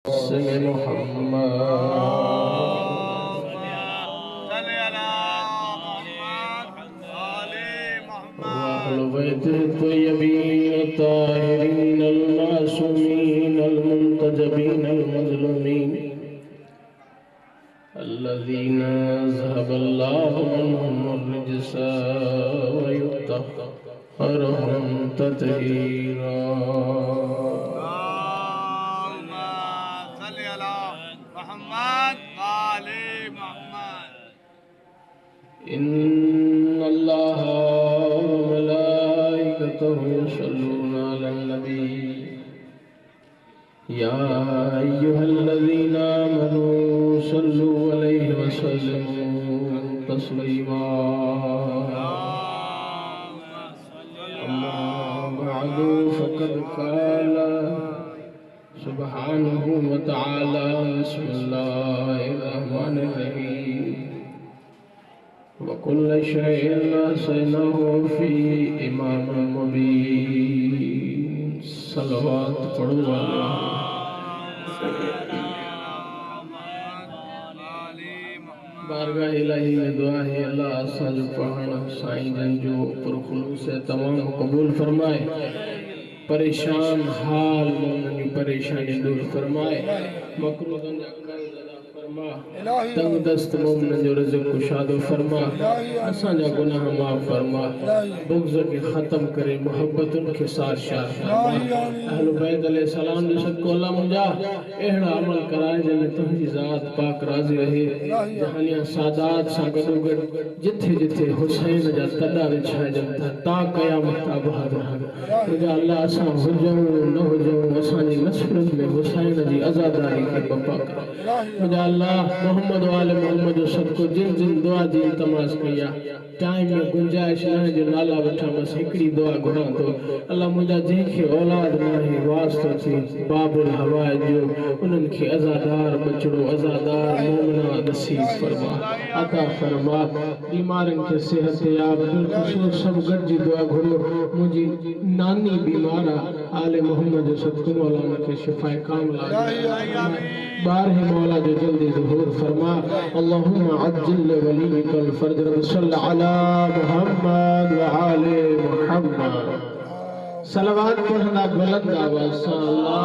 मोहम्मद वअहल बैतिही तय्यबीन ताहिरीन अल-मासूमीन अल-मुंतजबीन अल-मज़लूमीन अल्लज़ीना ज़हबल्लाहु अन्हुम अर्रिज्सा व युत्तहहिरुहुम तत्हीरा। इन्नल्लाह व मलाइकतहु यसल्लूना अलन नबी या अय्युहल्लज़ीना आमनू सल्लू अलैहि व सल्लिमू तस्लीमा। अम्मा बअदु फ़क़द क़ाला सुब्हानहु व तआला बिस्मिल्लाहिर रहमानिर रहीम वकुल्ल शैइन अहसैनाहु फी इमामिन मुबीन। सलवात पढ़ो बारगाह इलाही में दुआ है अल्लाह असां जो पढ़ण साईं जन जो पुरखुलूस तमाम कबूल फरमाए। परेशान हाल मोमिन परेशानी दूर फरमाए। मकरूज़न जा कर्ज़ अदा फरमा। तंग दस्त मोमिन जो रिज़्क़ कुशादो फरमा। असां जा गुनाह माफ़ फरमा। बुग़्ज़ के ख़त्म करे मोहब्बतुन के साथ शार फरमा। अहल बैत अलैहिस्सलाम जो सदको अल्लाह मुंजा अहिड़ा अमल कराए जंहिंमें तुंहिंजी ज़ात पाक राज़ी रहे। जहानिया सादात सां गॾोगॾु जिथे जिथे हुसैन जा तॾा विछाइजनि था ता क़यामत आबाद रहनि। मुंहिंजा अल्लाह असां हुजूं न हुजूं असांजी नस्बत में हुसैन जी आज़ादारी खे बपा कर। मुंहिंजा अल्लाह मोहम्मद वाले मोहम्मद जो सदको जिन जिन दुआ जी इल्तमास कई आहे टाइम में गुंजाइश न जो नाला वठा बस हिकिड़ी दुआ घुरां थो। अल्लाह मुंहिंजा जंहिंखे औलाद नाहे वास्तो थी बाबुल हवाए जो उन्हनि खे अज़ादार बचड़ो अज़ादार मोमिना नसीब फरमा अता फरमा। बीमारनि खे सेहत याब बिलखुसूस सभु गॾिजी दुआ घुरो। मुंहिंजी नानी बीमार आहे आले मोहम्मद जो सदको मौला उनखे शिफ़ाए कामिला बारहे मौला जो जल्दी ज़ुहूर फरमा। अल्लाहुम्मा अज्जिल वलीकल फर्ज रब सल्ल अला मुहम्मद व आले मुहम्मद। सलवात पढ़ना बुलंद आवाज़ से अल्लाह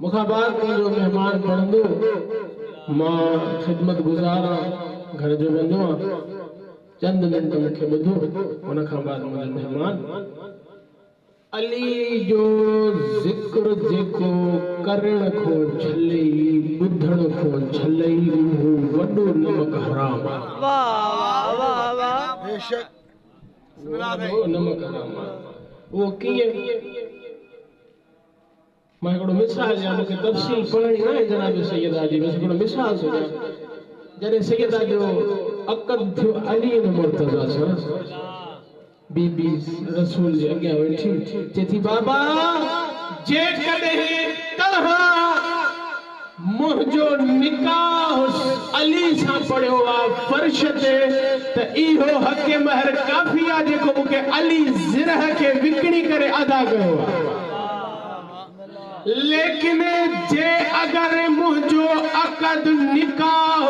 मुखाबाद को जो मेहमान पढ़ंदो मां खिदमत गुज़ारा घर जो बंदो चंद मिनट मुखे ॿुधो उन खां बाद मुंहिंजो मेहमान अली जो ज़िक्र जेको करण को छलई ॿुधण को छलई वो वॾो नमक हराम। वाह वाह वाह वाह बेशक वो नमक हराम वो कीअं मैं हिकिड़ो मिसाल ॾियां मूंखे तफ़सील पढ़णी न आहे जनाब सैयदा जी बस हिकिड़ो मिसाल थो ॾियां। जॾहिं सैयदा जो अक़द थियो अली मुर्तज़ा सां बीबी रसूल जे अॻियां वेठी चए थी बाबा जेकॾहिं तव्हां मुंहिंजो निकाह अली सां पढ़ियो आहे फर्श ते त इहो हक़ महर काफ़ी आहे जेको मूंखे अली ज़िरह खे विकिणी करे अदा कयो आहे। लेकिन जे अगर मुझो अकद निकाह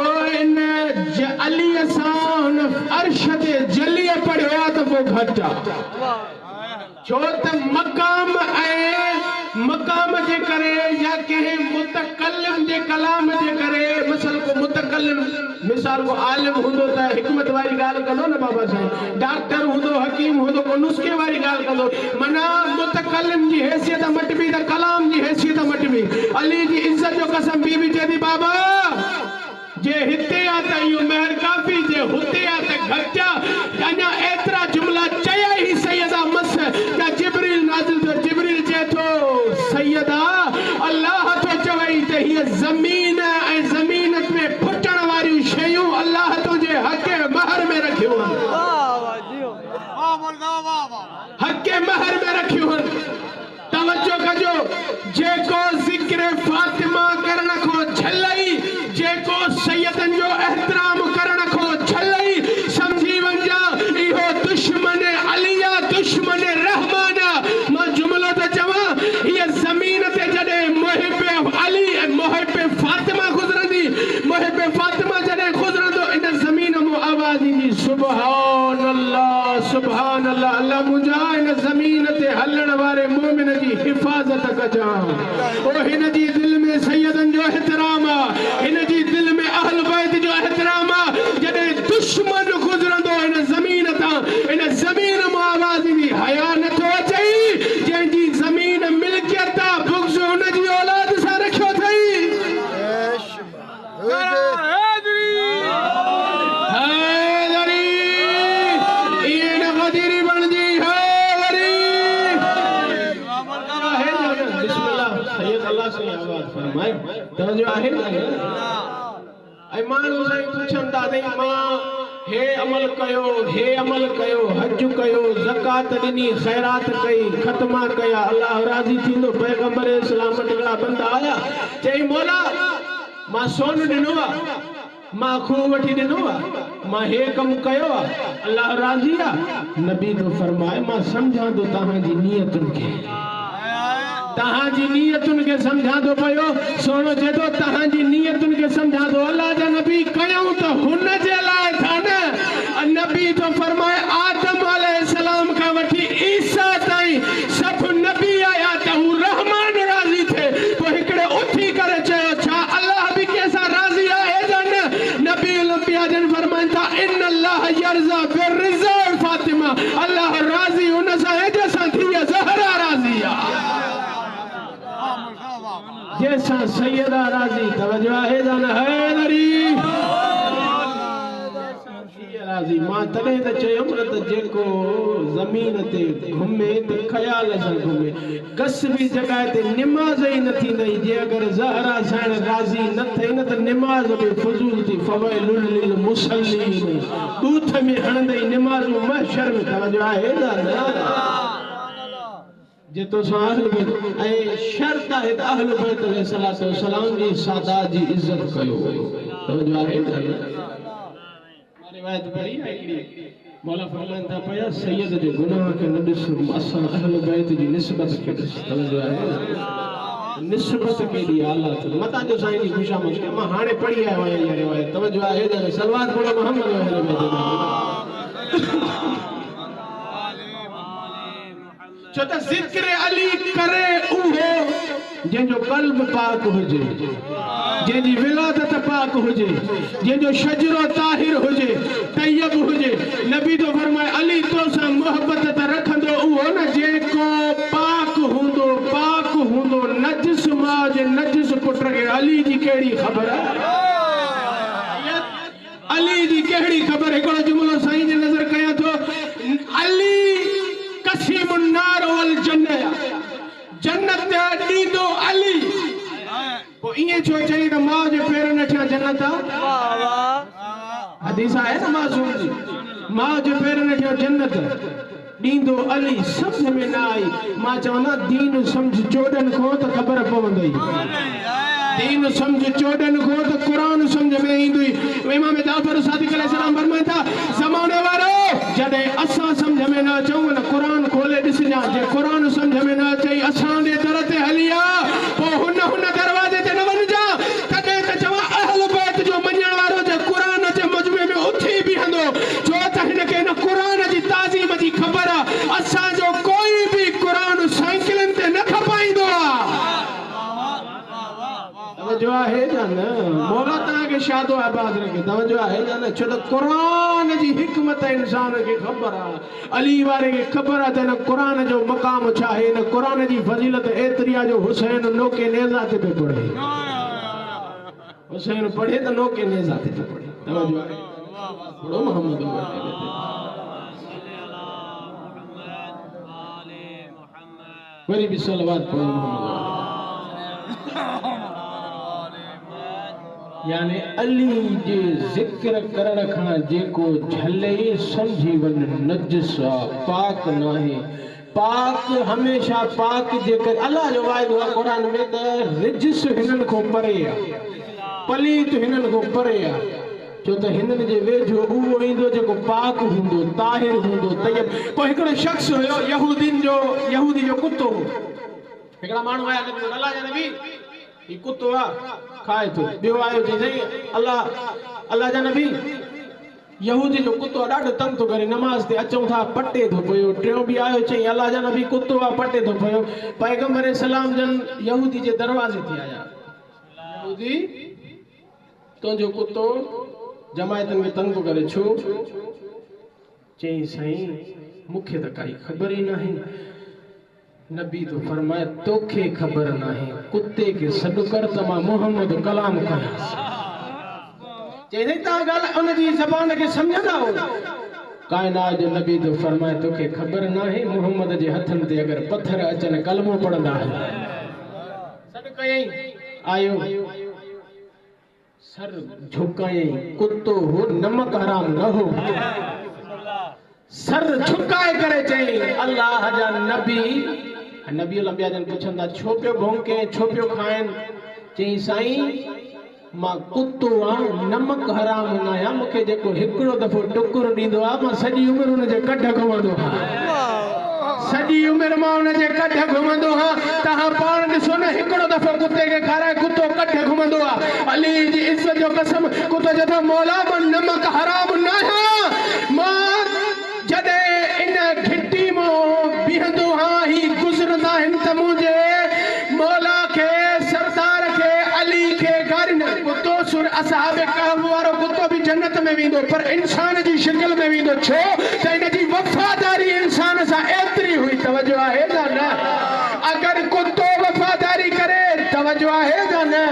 अली सां अर्श ते जलिए पढ़ियो तो वो घटा छो त मकाम मकाम जे करे या कहे मुतकल्लिम जे कलाम जे करे मसल को मुतकल्लिम मिसाल को आलिम हुंदो त हिकमत वारी गाल कंदो न बाबा साईं डॉक्टर हुंदो हकीम हुंदो को नुस्खे वारी गाल कंदो मना मुतकल्लिम जी हैसियत मटबी त कलाम जी हैसियत मटबी। अली जी इज्जत जो कसम बीबी चए थी बाबा जे हिते आ त इहो महर काफ़ी जे हुते आ त घटा अञा एतिरा जुमला चया ही सैयदा मस या जिब्रील नाज़िल थियो। जिब्रील चए थो सैयदा अल्लाह तो चवई त हीअ ज़मीन ऐं ज़मीनत में फुटण वारियूं शयूं अल्लाह तुंहिंजे हक़ महर में रखियूं आहिनि। हक़ महर में रखियूं आहिनि। तवज्जो कजो जेको ज़िक्र फातिमा करण को छलई जेको सैयदन जो एहतराम करण को छलई समझी वंजा इहो दुश्मन अलिया दुश्मन रहमाना इन ज़मीन ते हलण वारे मोमिन जी हिफ़ाज़त कजां ओ हिन जी दिल में सैयदन जो एहतराम आ हिन जी दिल में अहल बैत जो एहतराम आ जॾहिं दुश्मन गुज़रंदो इन ज़मीन तां इन ज़मीन मां आवाज़ ईंदी हया नथो अचई जंहिंजी ज़मीन मिल्कियत आ बुग़्ज़ हुन जी औलाद सां रखियो अथई तवज्जो आहे ऐं माण्हू साईं पुछनि था त मां हे अमल कयो हज कयो ज़कात ॾिनी ख़ैरात कई ख़तमा कया अल्लाह राज़ी थींदो पैगंबर इस्लाम वटि हिकिड़ा बंदा आया चई मौला मां सोन ॾिनो आहे मां खूह वठी ॾिनो आहे मां हे कमु कयो आहे अल्लाह राज़ी आहे नबी तो फरमाए मां सम्झां थो तव्हांजी नियतुनि खे तहांजी नीयतुन के समझा दो पयो सोनो जेदो तहांजी नीयतुन के समझा दो अल्लाह जा नबी कयाऊं तो हुन जे लाए था न नबी तो फरमाए आदम अलैहिस्सलाम का वठी ईसा ताईं सब नबी आया त हू रहमान राज़ी थे तो हिकड़े उठी करे चयो छा अल्लाह भी कैसा राज़ी आहे जन नबी लंबिया जन फरमाइन था इन अल्लाह यरज़ा बिर्रिज़ा फातिमा अल्लाह राज़ी उन सा है जैसा थी ज़हरा राज़ी आ जैसा सैयदा राज़ी तवज्जो आहे जान हैदरी राज़ी मां तॾहिं त चयुमि न त जेको ज़मीन ते घुमे त ख़याल सां घुमे कस बि जॻह ते निमाज़ ई न थींदई जे अगरि ज़हरा साण राज़ी न थिए न त निमाज़ बि फज़ूल थी फवैलुल लिल मुसल्लीन बूथ में हणंदई निमाज़ूं महशर में तवज्जो आहे जान जेतो अहल बैत ऐं शर्त आहे त अहल बैत अलैहिस्सलातु वस्सलाम जी सादात जी इज्जत कयो तवज्जो आहे रिवायत पढ़ी है मौला फरमान था पया सैयद जे गुनाह के न ॾिस असां अहल बैत जी निस्बत के ॾिस तवज्जो आहे निस्बत केॾी आला अथव मतां जो साईं जी खुशामद के मां हाणे पढ़ी आयो आहियां इहा रिवायत तवज्जो आहे सलवात पढ़ो मोहम्मद अहल बैत छो त ज़िक्र अली करे उहो जंहिंजो क़ल्ब पाक हुजे जंहिंजी विलादत पाक हुजे जंहिंजो शजरो ताहिर हुजे तैयब हुजे नबी तो फरमाए अली तो सां मोहब्बत त रखंदो उहो न जेको पाक हूंदो नजिस मां जे नजिस पुट खे अली जी कहिड़ी ख़बर अली जी कहिड़ी ख़बर हिकिड़ो जुमिलो साईं जे नज़र कयां थो अली कसीमुन नार वल जन्नत ॾींदो अली पोइ ईअं छो चई त मां जे पेरनि हेठां जन्नत आहे हदीस आहे न मासूम जी मां जे पेरनि हेठां जन्नत ॾींदो अली सम्झ में न आई मां चवंदा दीन सम्झ चोॾनि खां त ख़बर पवंदई दीन समझ चोॾन को तो कुरान समझ में ईंदी इमाम जाफर सादिक अलैहिस्सलाम फरमाइन था ज़माने वारो जॾहिं असां समझ में न अचूं न कुरान खोले ॾिसजां जे कुरान समझ में न अचई असां जे दर ते हली आ पोइ हुन दरवाजे ते न वञजा तॾहिं त चवां अहल बैत जो मञण वारो जे कुरान जे मजमे में उथी बीहंदो छो त हिनखे न कुरान जी ताज़ीम जी ख़बर आहे असांजो कोई बि कुरान साइकिलनि ते न खपाईंदो आहे तवज्जो आहे जान मौला तव्हांखे शादो आबाद रखे तवज्जो आहे जान छो त कुरान जी हिकमत इंसान खे ख़बर आहे अली वारे खे ख़बर आहे त हिन कुरान जो मक़ाम छा आहे हिन कुरान जी फज़ीलत एतिरी आहे जो हुसैन नोके नेज़ा ते पियो पढ़े हुसैन पढ़े त नोके नेज़ा ते पियो पढ़े तवज्जो आहे पढ़ो मोहम्मद वरी भी सलवात पढ़ो मोहम्मद यानी अली जे जिक्र करण खां जेको झले समझी वन नजस पाक नाहे पाक हमेशा पाक जेकर अल्लाह जो वाइदो आहे कुरान में त रिजिस हिनन को परे आहे पलीत हिनन को परे आहे छो त हिनन जे वेझो उहो ईंदो जेको पाक हूंदो ताहिर हूंदो तैयब पोइ हिकिड़ो शख्स हुयो यहूदी जो कुतो हिकिड़ा माण्हू आया नबी अल्लाह जा नबी ये कुत्तो आ खाए तो बियो आयो जी नहीं अल्लाह जा नबी यहूदी जो कुत्तो ॾाढो तंग थो करे नमाज़ ते अचूं था पटे थो पियो टियों बि आयो चईं अल्लाह जा नबी कुत्तो आहे पटे थो पियो पैगंबर सलाम जन यहूदी जे दरवाज़े ते आया यहूदी तुंहिंजो कुत्तो जमायतनि खे तंग थो करे छो चईं साईं मूंखे त काई ख़बर ई नाहे नबी तो फरमाए तोखे ख़बर नाहे कुत्ते खे सॾु कर त मां मोहम्मद कलाम कयां चईं तव्हां ॻाल्हि उन जी ज़बान खे सम्झंदा हो काइनात जो नबी तो फरमाए तोखे ख़बर नाहे मोहम्मद जे हथनि ते अगरि पत्थर अचनि कलमो पढ़ंदा सॾु कयईं आयो सर झुकायईं कुत्तो हो नमक हराम न हो सर झुकाए करे चईं अल्लाह जा नबी नबी लंबिया जन पुछंदा छो पियो भौंके छो पियो खाइनि चईं साईं मां कुत्तो आहियां नमक हराम न आहियां मूंखे जेको हिकिड़ो दफ़ो टुकुर ॾींदो आहे मां सॼी उमिरि हुनजे कढ घुमंदो आहियां सॼी उमिरि मां हुनजे कढ घुमंदो आहियां तव्हां पाण ॾिसो न हिकिड़ो दफ़ो कुत्ते खे खाराए कुत्तो कढ घुमंदो आहे अली जी इज़त जो कसम कुत्तो चवंदो मौला मां नमक हराम न आहियां मां जॾहिं इन घिटी मां बीहंदो आहियां ही गुज़रंदा आहिनि त मुंहिंजे मौला खे सरदार खे अली खे कुत्तो सुर असहाबे कहफ वारो कुत्तो भी जन्नत में वेंदो पर इंसान जी शक्ल में वेंदो छो त इन जी वफादारी इंसान सां एतिरी हुई तवज्जो आहे या न अगर कुत्तो वफादारी करे तवज्जो आहे या न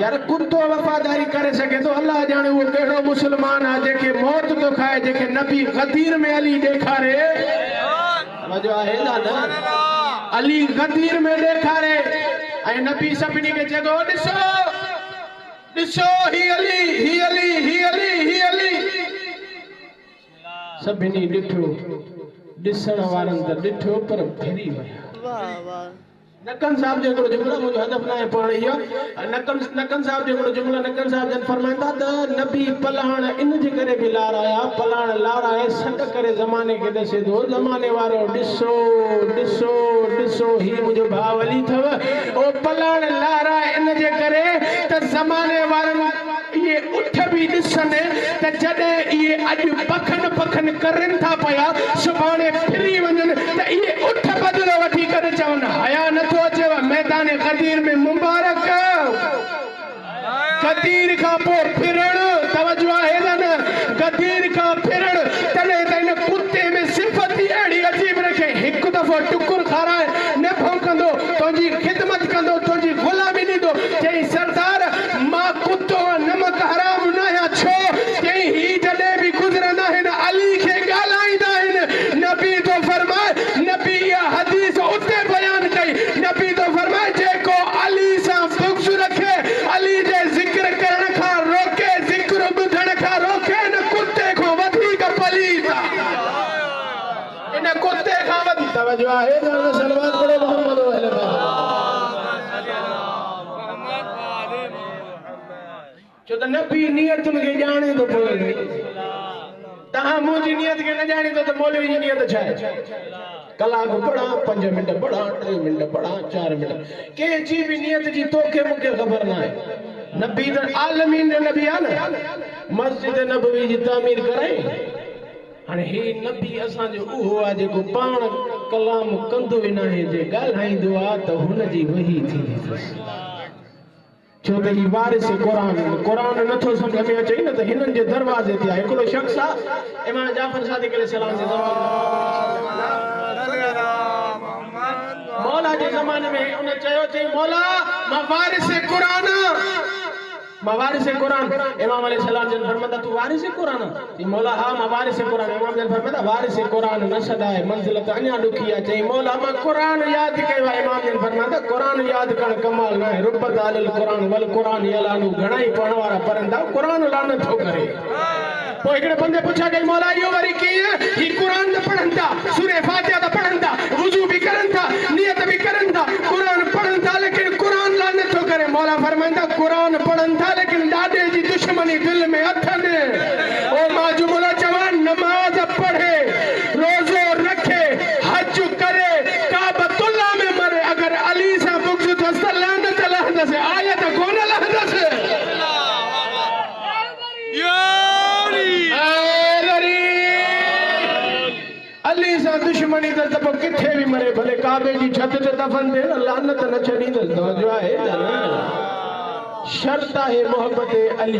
यार कुत्तो वफादारी करे सके तो अल्लाह जाने वो कहिड़ो मुसलमान आहे जेके मौत तो खाए जेके नबी गदीर में अली ॾेखारे तवज्जो आहे या न अली गदीर में ॾेखारे ऐं नबी सभिनी खे चयो ॾिसो ॾिसो ही अली ही अली ही अली ही अली सभिनी ॾिठो ॾिसण वारनि त ॾिठो पर फिरी विया नकन साहब जो हिकिड़ो जुमिलो मुंहिंजो हदफ़ न आहे पाण इहो नकन साहब जो हिकिड़ो जुमिलो नकन साहब जन फरमाईंदा त नबी पलाण इन जे करे बि लाराया पलाण लाराए सॾ करे ज़माने खे ॾसे थो ज़माने वारो ॾिसो ॾिसो ॾिसो ही मुंहिंजो भाउ अली अथव ओ पलाण लाराए इन जे करे त ज़माने वारनि इहे उठ बि ॾिसनि त जॾहिं इहे अॼु पखन करनि था पिया सुभाणे फिरी वञनि त इहे उठ बदिलो वठी करे चवनि हया नथो अचेव मैदान गदीर में मुबारक गदीर खां पोइ फिरण तवज्जो आहे न गदीर खां फिरण तॾहिं त इन कुत्ते में सिफ़त ई अहिड़ी अजीब रखे हिकु दफ़ो टुकुर खाराए न भौंकंदो तुंहिंजी ख़िदमत कंदो तुंहिंजी ग़ुलामी ॾींदो चईं सरदार मां कुत्तो नमक हराम न आहियां छो चईं ही जॾहिं बि गुज़रंदा आहिनि अली खे ॻाल्हाईंदा आहिनि नबी तो फरमाए नबी इहा हदीस उते बयान कई नबी तो फरमाए जेको अली सां बुग़्ज़ रखे अली जे ज़िक्र करण खां रोके ज़िक्र ॿुधण खां रोके इन कुत्ते खां वधीक पलीत इन कुत्ते खां वधीक तवज्जो आहे सलवात पढ़ो मोहम्मद छो त नबी नियतुनि खे ॼाणे थो पियो तव्हां मुंहिंजी नियत खे न ॼाणींदो त मौलवी जी नियत छा आहे कलाक पढ़ा 5 मिंट पढ़ा 3 मिंट पढ़ा 4 मिंट कंहिंजी बि नियत जी तोखे मूंखे ख़बर न आहे नबी त आलमीन जो नबी आहे न मस्जिद नबवी जी तामीर कराई हाणे ही नबी असांजो उहो आहे जेको पाण कलाम कंदो ई न आहे जे ॻाल्हाईंदो आहे त हुनजी वही थींदी अथसि छो त ही वारिस क़ुरान नथो सम्झ में अचे न त हिननि जे दरवाज़े ते आहे हिकिड़ो शख़्स आहे इमाम जाफ़र सादिक़ अलैहिस्सलाम जे मौला जे ज़माने में उन चयो चई मौला मां वारिस क़ुरान इमाम अलैहिस्सलाम जन फरमाता तू वारिस क़ुरान चई मौला हा मां वारिस क़ुरान इमाम जन फरमाता वारिस क़ुरान न सदाए मंज़िलत अञा ॾुखी आहे चई मौला मां क़ुरान यादि कयो आहे इमाम जन फरमाता क़ुरान यादि करणु कमाल न आहे रुबत अल क़ुरान वल क़ुरान यलानु घणई पढ़ण वारा पढ़ंदा क़ुरान लान थो करे पोइ हिकिड़े बंदे पुछा कई मौला इहो वरी कीअं ही क़ुरान त पढ़नि था सूरे फातिहा त पढ़नि था वुज़ू बि करनि था नियत बि करनि था क़ुरान पढ़नि था लेकिन क़ुरान लान नथो करे मौला फरमाईंदा क़ुरान पढ़नि था लेकिन ॾाॾे जी दुश्मनी दिलि में अथनि ओ मां जुमिलो चवां नमाज़ पढ़े रोज़ो रखे हज करे काबतुल्लाह में मरे अगर अली सां बुग़्ज़ अथसि त लानत लहंदसि आयत कोन लहंदसि किथे भी मरे भले काबे जी छत ते दफन थे न लानत न छॾींदुसि तवजो आहे शर्त है मोहब्बत अली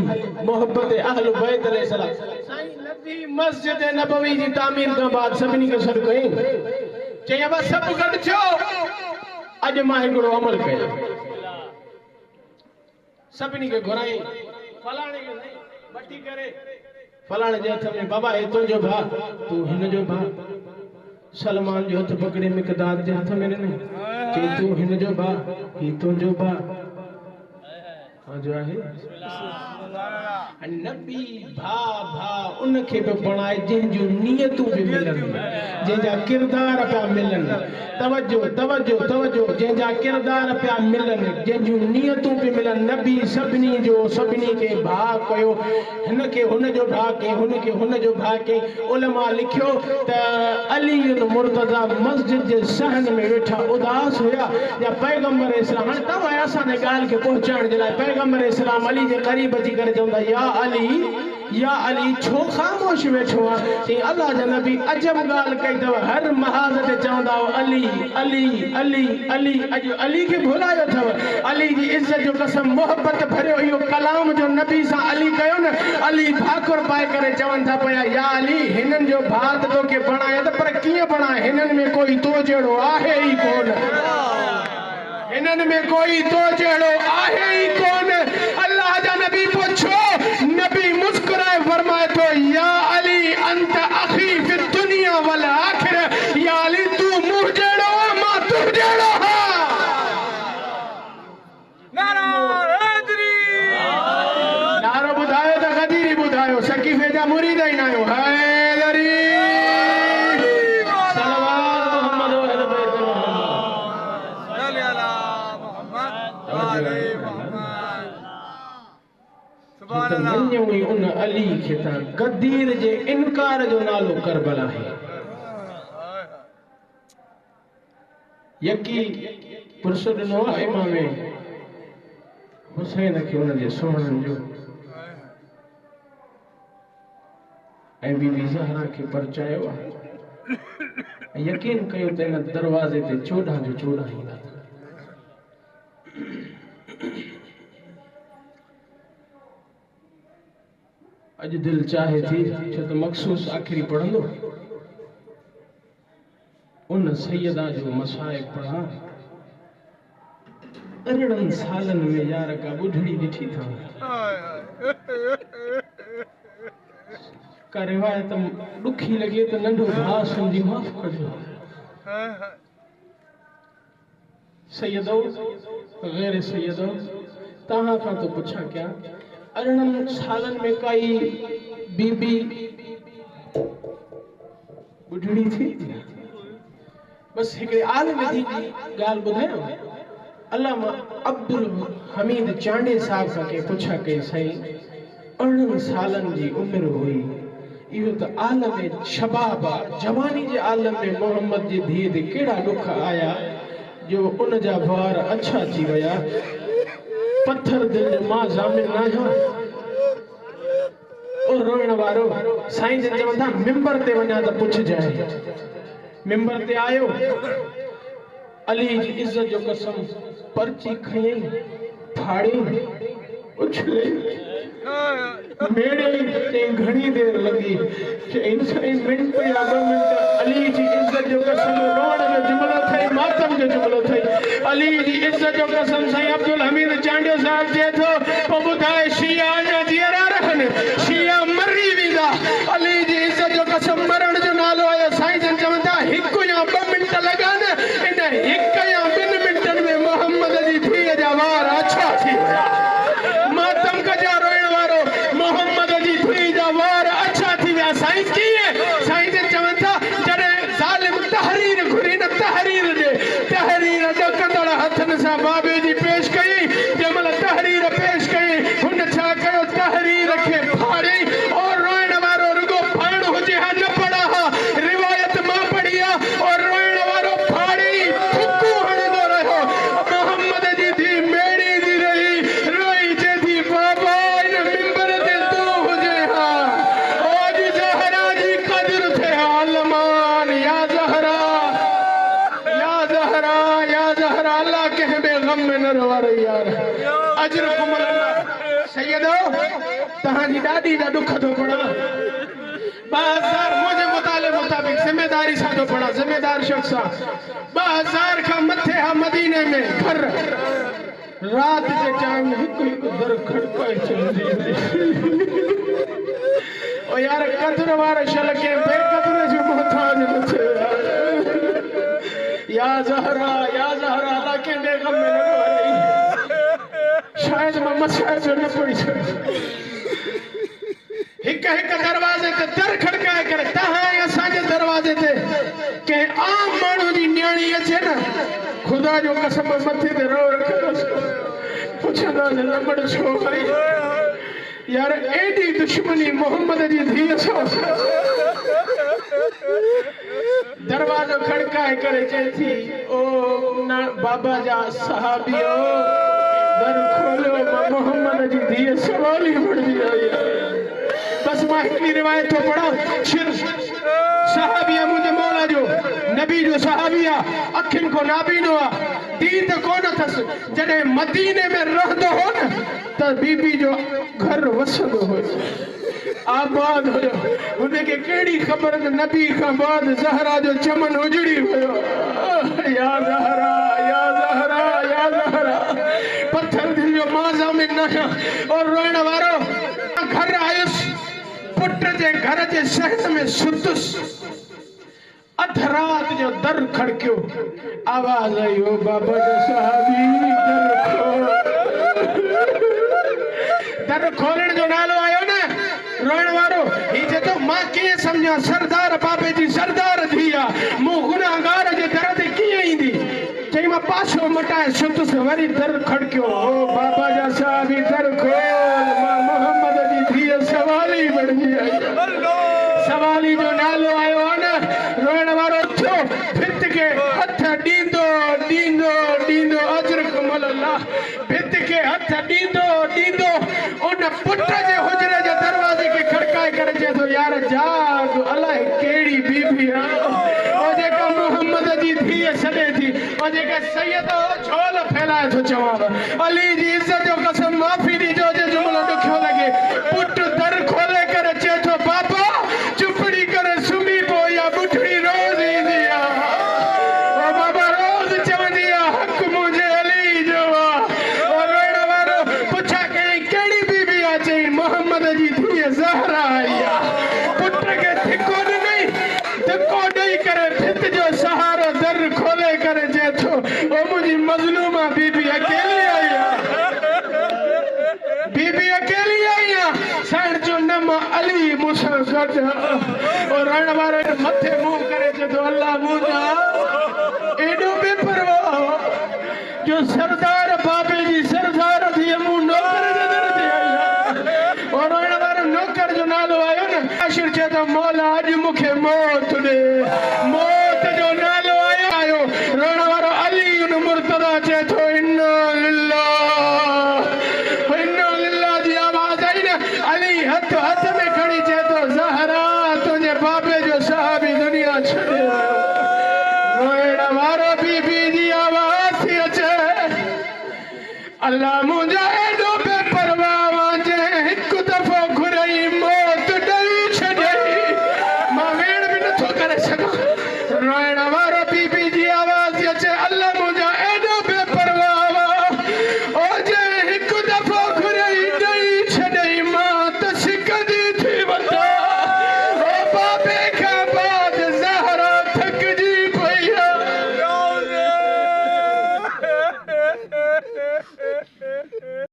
मोहब्बत अहल बैत अलैहिस्सलाम साईं नबी मस्जिद नबवी जी तामीर खां बाद सभिनी खे सॾु कई चई बस सब गॾु थियो अॼु मां हिकिड़ो अमल कयो सभिनी खे घुराई फलाणे खे नहीं वठी करे फलाणे जे हथ में बाबा हे तुंहिंजो भाउ तू हिन जो भाउ सलमान जो हथ पकड़े मिक़दाद जे हथ में ॾिनई चई तू हिन जो भाउ ही तुंहिंजो भाउ जो है नबी भा भा उनखे भी बनाए जंहिंजूं नियतूं भी मिलन जंहिंजा किरदार पिया मिलन तवज्जो तवज्जो तवज्जो जंहिंजा किरदार पिया मिलन जंहिंजूं नियतूं भी मिलन नबी सभिनी के भा कयो हिन के हुन जो भा के हुन के हुन जो भा के उलमा लिखियो त अली मुर्तजा मस्जिद जे सहन में वेठा उदास हुआ या पैगंबर इस्लाम हाणे तव्हां असांजे ॻाल्हि खे पहुचाइण जे लाइ पैगंबर इस्लाम अली जे क़रीब अची करे चवंदा या अली छो ख़ामोश वेठो आहे चई अल्लाह जा नबी अजब ॻाल्हि कई अथव हर महाज़ ते चवंदा हो अली अली अली अली अॼु अली खे भुलायो अथव अली जी इज़त जो कसम मोहब्बत भरियो इहो कलाम जो नबी सां अली कयो न अली भाकुर पाए करे चवनि था पिया या अली हिननि जो भाउ त तोखे बणाए त पर कीअं बणाए हिननि में कोई तो जहिड़ो आहे ई कोन हिननि में कोई तो जहिड़ो आहे ई कोन अल्लाह जा नबी पुछो नबी मुस्कुराए फरमाए तो या अली अंत अखी फिर दुनिया वल आखिर या अली तू मुंह जहिड़ो मां तू जहिड़ो नारो ॿुधायो त गदीरी ॿुधायो सकीफ़े जा मुरीद ई न आहियो हैदरी उन अली खे त गदीर जे इनकार जो नालो करबला है यकी पुरुष ॾिनो आहे इमाम हुसैन खे उन जे सोहणनि जो ऐं बीबी ज़हरा खे परचायो आहे यकीन कयो त इन दरवाज़े ते 14 जो 14 ईंदा अज दिल चाहे थी छो तो मखसूस आखिरी पढ़ंदो उन सैयदा जो मसाइब पढ़ा 18 सालन में यार का बुढ़ड़ी ॾिठी था का रिवायत दुखी लगे तो नंढो भाउ समझी माफ़ कजो सैयदो गैर सैयदो तहां खां तो पुछा क्या 18 सालन में काई बीबी बुढ़ड़ी थी बस हिकड़े आलिम दी गाल बुधायो अल्लामा अब्दुल हमीद चांडे साहब के पुछा के सही 18 सालन जी उम्र हुई इहो तो आलम शबाब जवानी जे आलम में मोहम्मद जी धीअ ते केड़ा दुख आया जो उन जा वार अच्छा थी वया पत्थर दिल मां जामिन ना हो और रोइण वारो साईं जन चवंदा मिंबर ते वञा त पुछ जाए मिंबर ते आयो अली जी इज्जत जो कसम पर्ची खई फाड़ी उछले मेरे ते घणी देर लगी चईं साईं मिंट या 2 मिंट अली जी इज्जत जो कसम रोण जो जुमलो थई मातम जो जुमलो थई अली जी इज्जत जो कसम साईं अब्दुल हमीद चांडियो साहब जे थो पो बुधाए शिया जा जीरा रहन शिया मरी विदा अली जी इज्जत जो कसम मरण जो नालो आयो साईं जन चवंदा 1 या 2 मिंट लगा न इन 1 या 2 मिंटन में मोहम्मद जी धीअ जा वार अच्छा थी मातम कजा रोइण वारो मोहम्मद जी धीअ जा वार अच्छा थी विया साईं कीअं साईं जन चवंदा जॾहिं ज़ालिम तहरीर घुरी न तहरीर दे तहरीर ॾकंदड़ हथनि सां बाबे जी पेश कई जंहिंमहिल तहरीर पेश कई हुन छा कयो तहरीर खे फाड़ी और रोइण वारो रुगो फाइण हुजे हा न पढ़ा हा रिवायत मां पढ़ी आहे और रोइण वारो फाड़ी थुकू हणंदो रहियो मोहम्मद जी धीअ मेड़ी थी रही रोई चए थी बाबा इन मिंबर ते तू हुजे हा ओ जी ज़हरा जी क़दर थे आलमान या ज़हरा ज़हरा अल्लाह के बेगम में न रोवा रही यार अजरकुम अल्लाह सैयदो तहां जी दादी दा दुख तो पड़ा बाजार मुझे मुताले मुताबिक जिम्मेदारी सा तो पड़ा जिम्मेदार शख्स बाजार का मथे हा मदीने में घर रात के टाइम एक दर खड़काए चलदी ओ यार कदर वार शल के बेकदर जो मोहताज न थे या ज़हरा अल्लाह के बेगम में न रोई शायद मोहम्मद शायद जो न पड़ी हिक हिक दरवाजे ते दर खड़काए करे तहां असांजे दरवाजे ते के आम माण्हू जी न्याणी अचे न खुदा जो कसम मथे ते रो रखंदस पुछंदा लंबड़ छो भाई यार एडी दुश्मनी मोहम्मद जी धी सो दरवाजो खड़काए करे चई थी ओ ना बाबा जा सहाबियो दर खोलो मोहम्मद जी धी सवाली पड़ी आई बस मां हिकड़ी रिवायत तो पढ़ा शिर सहाबिया मुझे मौला जो नबी जो सहाबिया अखिन को नाबीनो दीन तो कोन थस जडे मदीने में रहंदो हो न त बीबी जो घर वसंदो हो आबाद हो उन्हें के केड़ी खबर त नबी का बाद ज़हरा जो चमन उजड़ी हो या ज़हरा पत्थर दिल जो माजा में न और रोण वारो घर आयुस पुट जे घर जे शहर में सुतुस अध रात जो दर खड़कियो आवाज आई ओ बाबा जो सहाबी दर खोलण जो नालो आयो न रोण वारो ही जे तो मां के समझा सरदार बाबे जी सरदार थिया मु गुनाहगार जे दर ते किए ईंदी चई मां पाछो मटाए सुतुस वरी दर खड़कियो ओ बाबा जा सहाबी दर खोल मां मोहम्मद जी थी सवाली बणी आई सवाली जो नालो आयो न रोण वारो थियो भित के हथ डींदो अजरकुम अल्लाह भित के हथ डींदो उन पुट जे हुजरे जे दरवाजे के खड़काए करे जे तो यार जाग अल्लाह केड़ी बीबी आ ओ जेका मोहम्मद जी थी सदे थी ओ जेका सैयदो झोल फैलाए तो जवाब अली जी इज्जत जो कसम माफी दी जो जे जुमलो दुखियो लगे पुट दर खोले करे चे तो बाबा चुपड़ी करे सुमी पो या बुठड़ी रोज ईंदी आ ओ बाबा रोज चवंदी आ हक मुझे अली जो आ और रोण वारो पुछा के केड़ी बीबी आ चई मोहम्मद जी थी ज़हरा आई आ पुट के धिको नहीं धिको नहीं करे भित जो सहारो दर खोले करे जे तो ओ मुझी मजलूमा बीबी अकेली आई आ बीबी अकेली आई आ साइड जो नम अली मुसा गड और रण वारे मथे मुंह करे जे तो अल्लाह मुझा एडो बेपरवाह जो सरदार बाबे जी सरदार थी मु नौकर जे दर ते आई और रण वारो नौकर जो नालो आयो न आशिर जे तो मौला अज मुखे मौत दे मौत जो नालो आयो रण वारो अली उन मुर्तदा जे तो इन्ना लिल्लाह जी आवाज आई न अली हथ में खड़ी जे तो ज़हरा तुझे बाबे जो सहाबी दुनिया छड़े रोण वारो बीबी जी आवाज थी अचे अल्लाह मुझा